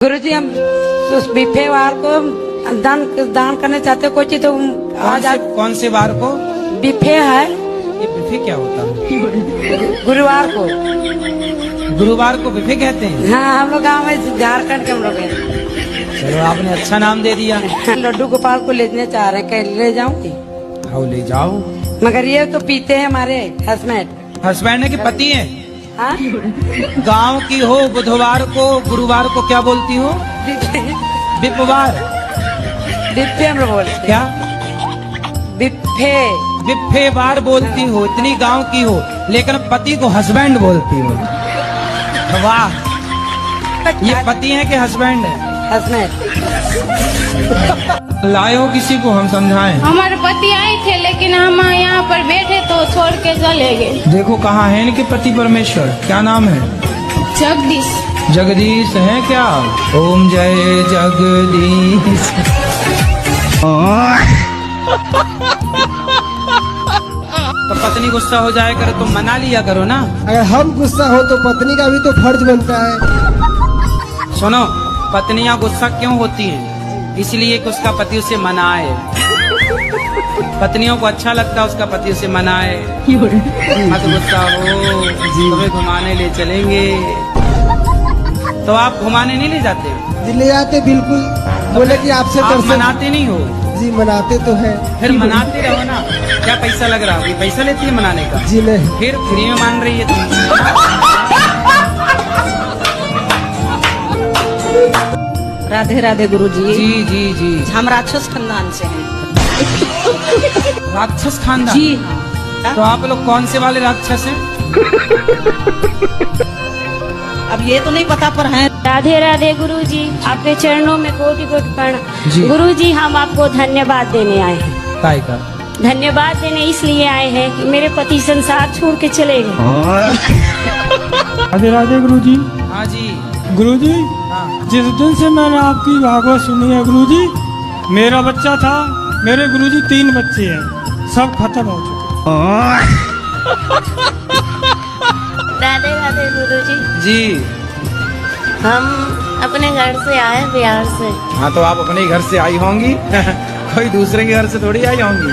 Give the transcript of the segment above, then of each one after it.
गुरुजी हम उस बिफे वार को दान करने चाहते कोई चीज तो कौन से वार को? बिफे है। ये बिफे क्या होता है? गुरुवार को। गुरुवार को बिफे कहते हैं? हाँ, हम लोग गाँव में झारखंड के हम लोग हैं। चलो आपने अच्छा नाम दे दिया। लड्डू गोपाल को लेने चाह रहे हैं, कहीं ले जाऊंगी? आओ ले जाओ। मगर ये तो पीते हैं हमारे हस्बैंड। हस्बैंड है कि पति है? हाँ? गांव की हो, बुधवार को गुरुवार को क्या बोलती हो? बिपवार। बिफे हम लोग बोलते हैं। क्या? बिफे। बिफे वार बोलती हो, इतनी गांव की हो, लेकिन पति को हस्बैंड बोलती हो। वाह! ये पति है कि हस्बैंड है? हस्बैंड। लाए हो किसी को हम समझाएं? हमारे पति आए थे लेकिन हम यहाँ पर बैठे तो छोड़ के चले गए। देखो कहाँ है इनके पति परमेश्वर, क्या नाम है? जगदीश। जगदीश है क्या? ओम जय जगदीश। तो पत्नी गुस्सा हो जाए करे तो मना लिया करो ना। अगर हम गुस्सा हो तो पत्नी का भी तो फर्ज बनता है। सुनो, पत्नियां गुस्सा क्यों होती हैं? इसलिए कि उसका पति उसे मनाए। पत्नियों को अच्छा लगता है उसका पति उसे मनाए। मत गुस्सा हो, तुम्हें घुमाने ले चलेंगे। तो आप घुमाने नहीं ले जाते? जी ले जाते, बिल्कुल। बोले कि आपसे आप मनाते नहीं हो? जी मनाते तो है। फिर मनाते रहो ना। क्या पैसा लग रहा है? पैसा लेती है मनाने का? जी नहीं। फिर फ्री में मान रही है तुम। राधे राधे गुरुजी। जी जी जी। हम राक्षस खानदान से हैं। राक्षस खानदान? जी हाँ। तो आप लोग कौन से वाले राक्षस हैं? अब ये तो नहीं पता पर हैं। राधे राधे गुरुजी, आपके चरणों में कोटि कोटि जी। प्रणाम। गुरुजी हम आपको धन्यवाद देने आए हैं। काय का? धन्यवाद देने इसलिए आए हैं कि मेरे पति संसार छोड़ के चले गए। राधे राधे गुरुजी। हाँ जी। गुरुजी, हाँ। जिस दिन से मैंने आपकी भागवत सुनी है गुरुजी, मेरा बच्चा था, मेरे गुरुजी 3 बच्चे हैं, सब खत्म हो चुके। राधे राधे गुरुजी, जी। हम अपने घर से आए बिहार से। हाँ तो आप अपने घर से आई होंगी। कोई दूसरे के घर से थोड़ी आई होंगी।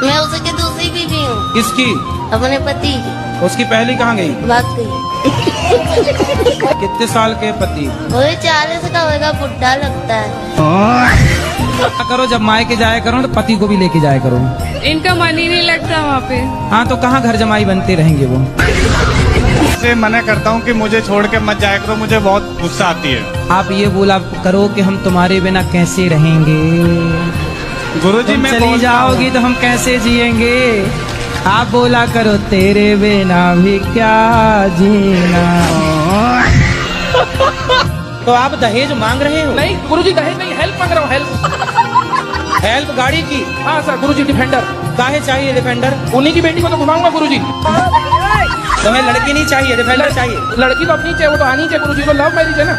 मैं उसके दूसरी बीवी हूँ। किसकी? अपने पति की। उसकी पहली कहाँ गई? भाग गई। कितने साल के पति? वही 40 का होगा, बुढ़ा लगता है। क्या करो, जब मायके जाया करो तो पति को भी लेके जाया करो। इनका मन ही नहीं लगता वहाँ पे। हाँ तो कहाँ घर जमाई बनते रहेंगे वो। से मना करता हूँ कि मुझे छोड़ के मत जाया करो, मुझे बहुत गुस्सा आती है। आप ये बोला करो कि हम तुम्हारे बिना कैसे रहेंगे। गुरुजी तुम मैं चली जाओगी तो हम कैसे जिएंगे। आप बोला करो तेरे बिना भी क्या जीना। तो आप दहेज मांग रहे हो? नहीं गुरुजी, दहेज नहीं, हेल्प मांग रहा हूँ। हेल्प। हेल्प गाड़ी की? हाँ सर गुरुजी, डिफेंडर। काहे चाहिए डिफेंडर? उन्हीं की बेटी को तो घुमाऊंगा गुरुजी। तुम्हें लड़की नहीं चाहिए, डिफेंडर चाहिए? लड़की तो अपनी चाहिए, वो तो आनी चाहिए गुरुजी। तो लव मैरिज है ना।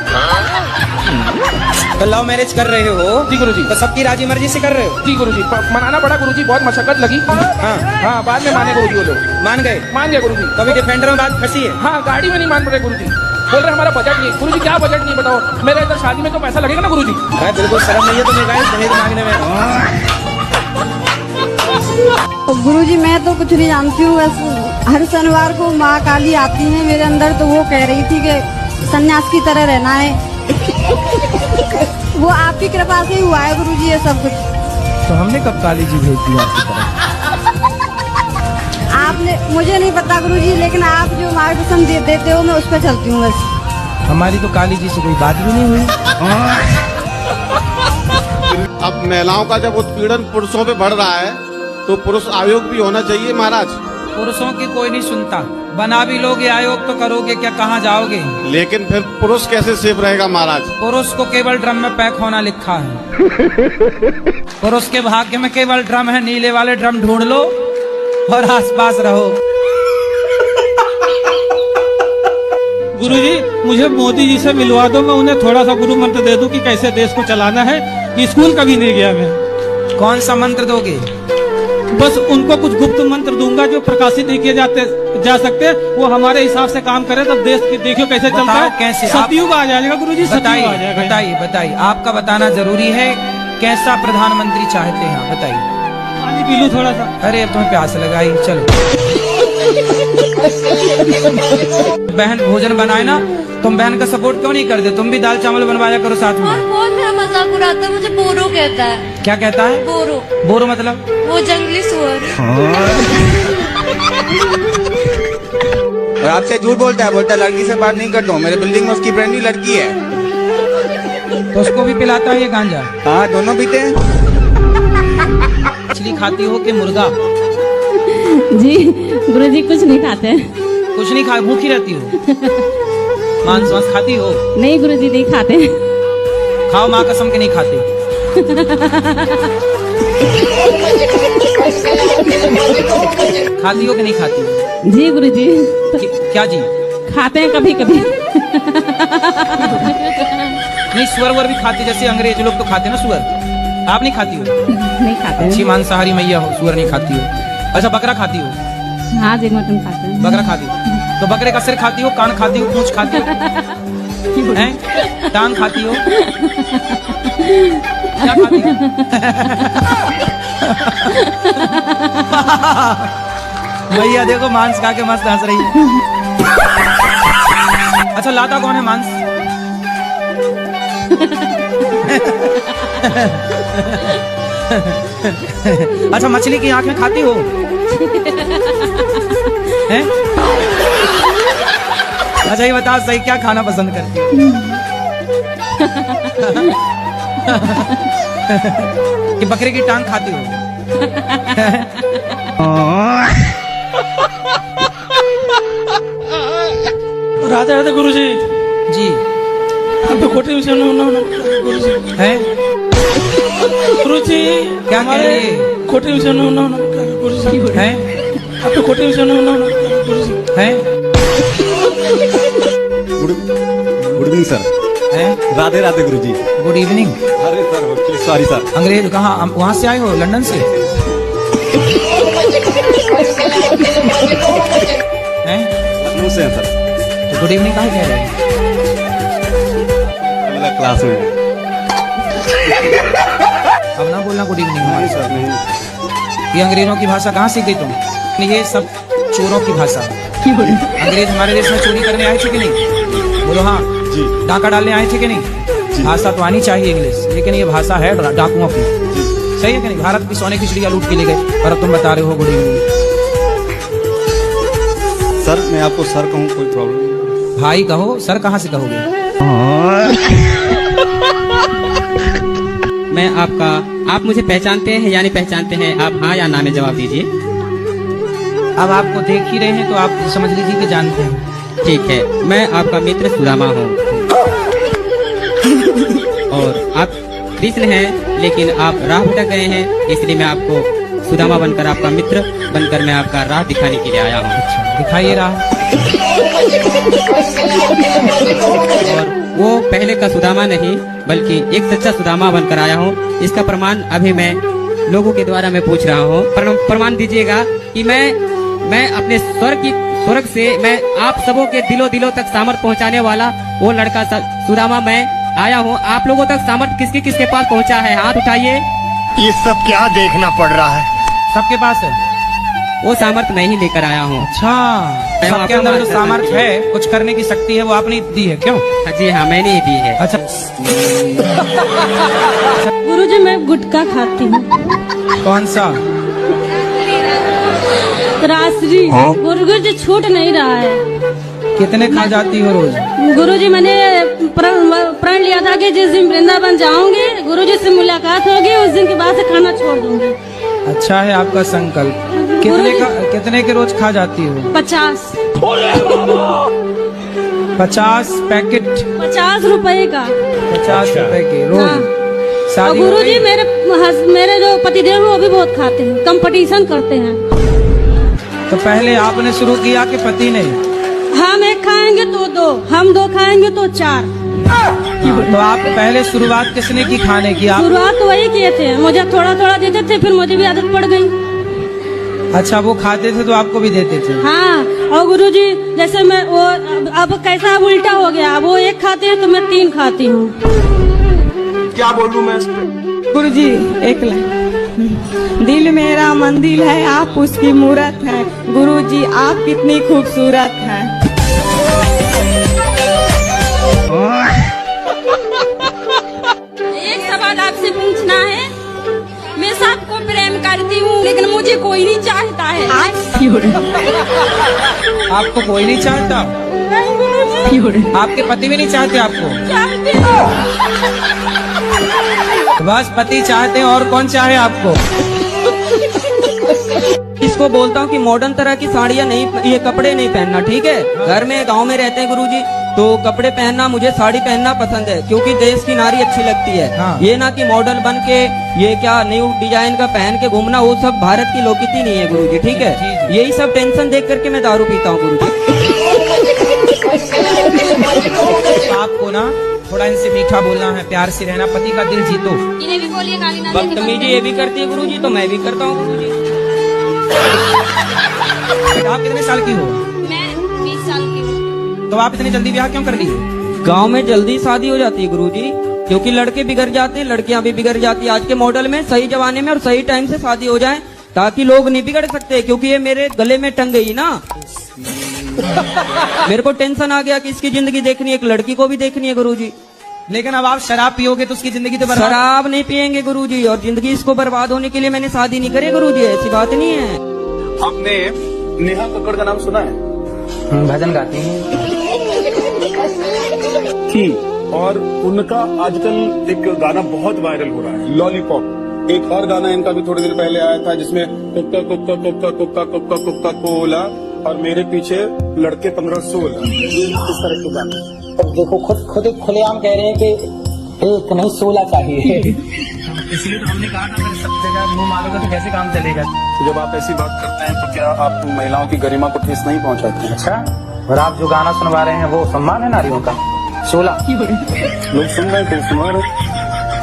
तो लव मैरिज कर रहे हो? जी गुरुजी। तो सबकी राजी मर्जी से कर रहे हो? जी गुरुजी, मनाना पड़ा गुरुजी, बहुत मशक्कत लगी। हाँ हाँ, बाद में माने गुरुजी वो लोग। मान गए? मान गया गुरुजी। कभी डिफेंडर में बात फंसी है? हाँ, गाड़ी में नहीं मान रहे गुरुजी। बोल रहे हमारा बजट नहीं है। गुरुजी क्या बजट नहीं बताओ, मेरे इधर शादी में तो पैसा लगेगा ना गुरुजी। बिल्कुल शर्म नहीं है तुम्हें दहेज मांगने में? तो गुरुजी मैं तो कुछ नहीं जानती हूँ, बस हर शनिवार को माँ काली आती है मेरे अंदर, तो वो कह रही थी कि सन्यास की तरह रहना है। वो आपकी कृपा से ही हुआ है गुरुजी ये सब कुछ। तो हमने कब काली जी भेज दिया आपकी तरफ? आपने, मुझे नहीं पता गुरुजी, लेकिन आप जो मार्गदर्शन देते हो मैं उस पर चलती हूँ बस। हमारी तो काली जी से कोई बात भी नहीं हुई। अब महिलाओं का जब उत्पीड़न पुरुषों पे बढ़ रहा है तो पुरुष आयोग भी होना चाहिए महाराज। पुरुषों की कोई नहीं सुनता, बना भी लोगे आयोग तो करोगे क्या, कहाँ जाओगे? लेकिन फिर पुरुष कैसे सेफ रहेगा महाराज? पुरुष को केवल ड्रम में पैक होना लिखा है। पुरुष के भाग्य में केवल ड्रम है, नीले वाले ड्रम ढूंढ लो और आसपास रहो। गुरुजी, मुझे मोदी जी से मिलवा दो, मैं उन्हें थोड़ा सा गुरु मंत्र दे दूं कि कैसे देश को चलाना है। स्कूल कभी नहीं गया मैं। कौन सा मंत्र दोगे? बस उनको कुछ गुप्त मंत्र दूंगा जो प्रकाशित नहीं किए जा सकते, वो हमारे हिसाब से काम करे तब देश देखियो कैसे चलता बताओ है। कैसे? सतयुग आ जाएगा गुरुजी, सतयुग आ बताइए जाएगा। बताइए बताइए, आपका बताना जरूरी है। कैसा प्रधानमंत्री चाहते हैं आप बताइए। पानी पी लूं थोड़ा सा। अरे अब तुम्हें प्यास लगाई, चलो। बहन भोजन बनाए ना, तुम बहन का सपोर्ट क्यों नहीं करते? तुम भी दाल चावल बनवाया करो साथ में। बहुत मेरा मजाक उड़ाता है, मुझे बोरो कहता है। क्या कहता है? बोरो। बोरो मतलब? वो जंगली सुअर। और आपसे झूठ बोलता है लड़की से बात नहीं करता हूँ, मेरे बिल्डिंग में उसकी फ्रेंड ही लड़की है। तो उसको भी पिलाता है ये गांजा? हाँ, दोनों पीते हैं। मछली खाती हो कि मुर्गा? जी गुरुजी कुछ नहीं खाते हैं। कुछ नहीं खा, भूखी रहती हो? मांस वांस खाती हो? नहीं गुरुजी नहीं खाते। खाओ, माँ कसम के नहीं खाते। खाती हो कि नहीं खाती हो? जी गुरुजी क्या जी? खाते हैं कभी कभी। नहीं, सुअर वर भी खाते, जैसे अंग्रेज लोग तो खाते ना सुअर। आप नहीं खाती हो? नहीं खाते अच्छी हैं। मांसाहारी मैया हो, सुअर नहीं खाती हो। अच्छा, बकरा खाती हो? हाँ जी मटन खाते हैं। बकरा खाती हो तो बकरे का सिर खाती हो, कान खाती हो, पूंछ खाती हो, हैं? टांग खाती हो? क्या खाती हो? भैया देखो मांस खा के मस्त हंस रही है। अच्छा, लाता कौन है मांस? अच्छा, मछली की आंखें खाती हो? हैं? अच्छा ये बताओ सही, क्या खाना पसंद करती हो? कि बकरे की टांग खाती हो? राधे राधे गुरुजी। जी अब तो खोटे विषय गुरुजी है? गुरुजी क्या कह रहे हैं? खोटे विषय गुरुजी है? अब तो खोटे विषय गुरुजी है? Good evening sir. है? राधे राधे गुरुजी। Good evening. अरे सर सॉरी सर। अंग्रेज कहाँ, वहाँ से आए हो? लंदन से? हैं? लखनऊ से हैं सर। तो गुड इवनिंग कहाँ कह रहे हैं? क्लास में। अब ना बोलना गुड इवनिंग हमारे सर साथ। नहीं। ये अंग्रेजों की भाषा कहाँ सीखी तुम? ये सब चोरों की भाषा। अंग्रेज हमारे देश में चोरी करने आए थे कि नहीं? बोलो हाँ जी। डाका डालने आए थे कि नहीं? भाषा तो आनी चाहिए इंग्लिश, लेकिन ये भाषा है डाकुओं की। सही है कि नहीं? भारत की सोने की चिड़िया लूट के ले गए, और अब तुम बता रहे हो गुड इवनिंग। सर मैं आपको सर कहूँ कोई प्रॉब्लम? भाई कहो, सर कहाँ से कहोगे? मैं आपका, आप मुझे पहचानते हैं या नहीं पहचानते हैं? आप हाँ या ना में जवाब दीजिए। अब आपको देख ही रहे हैं तो आप समझ लीजिए कि जानते हैं। ठीक है, मैं आपका मित्र सुदामा हूँ। और आप कृष्ण हैं, लेकिन आप राह भटक गए हैं, इसलिए मैं आपको सुदामा बनकर, आपका मित्र बनकर मैं आपका राह दिखाने के लिए आया हूँ। अच्छा, दिखाइए राह। और वो पहले का सुदामा नहीं, बल्कि एक सच्चा सुदामा बनकर आया हूँ। इसका प्रमाण अभी मैं लोगों के द्वारा मैं पूछ रहा हूँ। प्रमाण दीजिएगा कि मैं अपने स्वर्ग से मैं आप सबों के दिलों तक सामर्थ पहुँचाने वाला वो लड़का सुदामा मैं आया हूँ। आप लोगों तक सामर्थ किसके पास पहुँचा है? हाथ उठाइए। ये सब क्या देखना पड़ रहा है? सबके पास है? वो सामर्थ मैं ही लेकर आया हूँ। अच्छा, सबके अंदर जो सामर्थ्य है, कुछ करने की शक्ति है, वो आपने दी है क्यों? जी हाँ, मैंने ही दी है। अच्छा गुरुजी मैं गुटखा खाती हूँ। कौन सा? रात्रि। गुरुजी छूट नहीं रहा है। कितने खा जाती हो रोज? गुरुजी मैंने प्रण लिया था कि जिस दिन वृंदावन जाऊंगी, गुरुजी से मुलाकात होगी, उस दिन के बाद से खाना छोड़ दूंगी। अच्छा है आपका संकल्प। कितने के रोज खा जाती हो? 50। 50 पैकेट? 50 रुपए का। 50 रुपए के रोज? हाँ। शादी और गुरुजी मेरे जो पतिदेव हैं वो भी बहुत खाते हैं, कंपटीशन करते हैं। तो पहले आपने शुरू किया कि पति ने? हम एक खाएंगे तो 2, हम 2 खाएंगे तो 4। तो आप पहले शुरुआत किसने की खाने की? आप शुरुआत वही किए थे, मुझे थोड़ा थोड़ा देते थे, फिर मुझे भी आदत पड़ गई। अच्छा, वो खाते थे तो आपको भी देते थे? हाँ, और गुरुजी जैसे मैं वो अब कैसा उल्टा हो गया, वो एक खाते हैं तो मैं 3 खाती हूँ। क्या बोलूं मैं इस पे? गुरुजी एक लाइन, दिल मेरा मंदिर है, आप उसकी मूरत है, गुरुजी आप कितनी खूबसूरत हैं। एक सवाल आपसे पूछना है, मैं सबको प्रेम करती हूँ लेकिन मुझे कोई नहीं चाहता है। आपको कोई नहीं चाहता? आपके पति भी नहीं चाहते आपको? बस पति चाहते हैं, और कौन चाहे आपको? इसको बोलता हूँ कि मॉडर्न तरह की साड़ियाँ नहीं, ये कपड़े नहीं पहनना, ठीक है। घर में गांव में रहते हैं गुरुजी, तो कपड़े पहनना, मुझे साड़ी पहनना पसंद है क्योंकि देश की नारी अच्छी लगती है। हाँ। ये ना कि मॉडल बन के ये क्या न्यू डिजाइन का पहन के घूमना, वो सब भारत की लोकगीति नहीं है गुरुजी, ठीक है। यही सब टेंशन देख करके मैं दारू पीता हूँ गुरुजी। आपको ना थोड़ा इनसे मीठा बोलना है, प्यार से रहना, पति का दिल जीतो। इन्हें भी बोलिए गाली ना देके बदतमीजी ये भी करती है गुरुजी, तो मैं भी करता हूँ गुरुजी। आप कितने साल की हो? मैं 20 साल की हूँ। तो आप इतनी जल्दी ब्याह क्यों कर लिए? गांव में जल्दी शादी हो जाती है गुरुजी, क्योंकि लड़के बिगड़ जाते हैं, लड़कियां भी बिगड़ जाती है। आज के मॉडल में सही जमाने में और सही टाइम से शादी हो जाए ताकि लोग नहीं बिगड़ सकते, क्योंकि ये मेरे गले में टंग गई ना। मेरे को टेंशन आ गया कि इसकी जिंदगी देखनी है, एक लड़की को भी देखनी है गुरुजी। लेकिन अब आप शराब पियोगे तो उसकी जिंदगी तो बर्बाद। शराब नहीं पियेंगे गुरुजी, और जिंदगी इसको बर्बाद होने के लिए मैंने शादी नहीं करी गुरुजी, ऐसी बात नहीं है। आपने नेहा कक्कड़ का नाम सुना है? भजन गाती है थी, और उनका आजकल एक गाना बहुत वायरल हो रहा है, लॉलीपॉप। एक और गाना इनका भी थोड़ी देर पहले आया था जिसमें कुक्का कुक्का कुक्का कुक्का कुक्का कुक्का कोला और मेरे पीछे लड़के 15-16, इस तरह के गाने। अब देखो खुद खुलेआम कह रहे हैं कि एक नहीं 16 चाहिए। इसलिए तो हमने कहा था अगर सब जगह मुंह मारोगे तो कैसे काम चलेगा। तो जब आप ऐसी बात करते हैं तो क्या आप महिलाओं की गरिमा को ठेस नहीं पहुंचाते हैं? अच्छा, और आप जो गाना सुनवा रहे हैं वो सम्मान है नारियों का? 16 लोग सुन रहे थे, सुना रहे,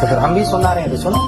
तो फिर हम भी सुना रहे हैं, तो सुनो।